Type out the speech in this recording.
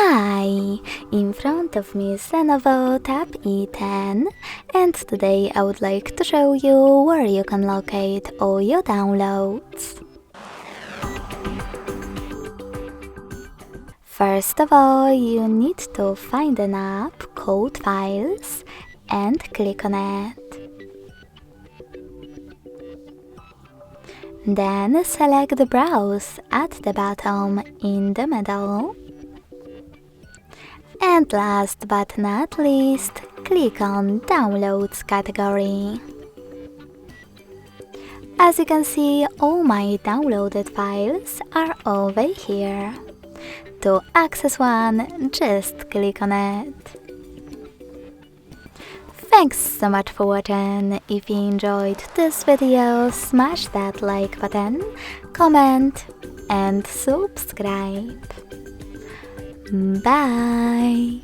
Hi! In front of me is Lenovo Tab E10, and today I would like to show you where you can locate all your downloads. First of all, you need to find an app called Files and click on it. Then select Browse at the bottom in the middle. And last but not least, click on Downloads category. As you can see, all my downloaded files are over here. To access one, just click on it. Thanks so much for watching. If you enjoyed this video, smash that like button, comment and subscribe. Bye!